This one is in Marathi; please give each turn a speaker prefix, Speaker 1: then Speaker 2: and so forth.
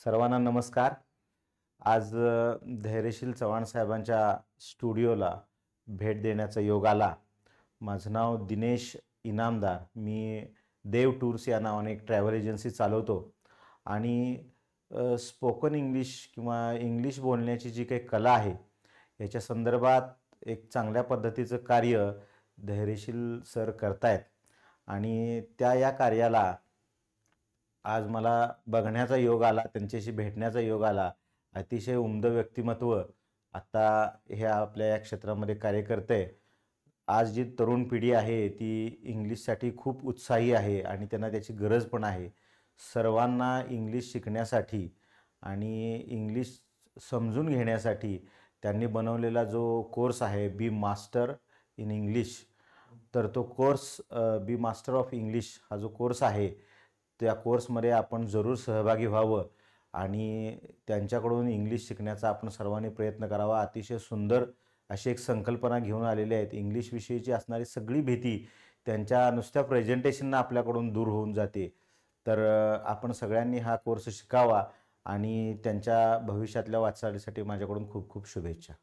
Speaker 1: सर्वांना नमस्कार. आज धैर्यशील चव्हाण साहेबांच्या स्टुडिओला भेट देण्याचा योग आला. माझं नाव दिनेश इनामदार. मी देव टूर्स या नावाने एक ट्रॅव्हल एजन्सी चालवतो आणि स्पोकन इंग्लिश किंवा इंग्लिश बोलण्याची जी काही कला आहे याच्या संदर्भात एक चांगल्या पद्धतीचं कार्य धैर्यशील सर करतायत आणि या कार्याला आज मला बघण्याचा योग आला, त्यांच्याशी भेटण्याचा योग आला. अतिशय उमदं व्यक्तिमत्व आता हे आपल्या या क्षेत्रामध्ये कार्य करते. आज जी तरुण पिढी आहे ती इंग्लिशसाठी खूप उत्साही आहे आणि त्यांना त्याची गरज पण आहे. सर्वांना इंग्लिश शिकण्यासाठी आणि इंग्लिश समजून घेण्यासाठी त्यांनी बनवलेला जो कोर्स आहे बी मास्टर इन इंग्लिश, तर तो कोर्स बी मास्टर ऑफ इंग्लिश हा जो कोर्स आहे त्या कोर्समध्ये आपण जरूर सहभागी व्हावं आणि त्यांच्याकडून इंग्लिश शिकण्याचा आपण सर्वांनी प्रयत्न करावा. अतिशय सुंदर अशी एक संकल्पना घेऊन आलेली आहेत. इंग्लिशविषयीची असणारी सगळी भीती त्यांच्या नुसत्या प्रेझेंटेशननं आपल्याकडून दूर होऊन जाते. तर आपण सगळ्यांनी हा कोर्स शिकावा आणि त्यांच्या भविष्यातल्या वाटचालीसाठी माझ्याकडून खूप खूप शुभेच्छा.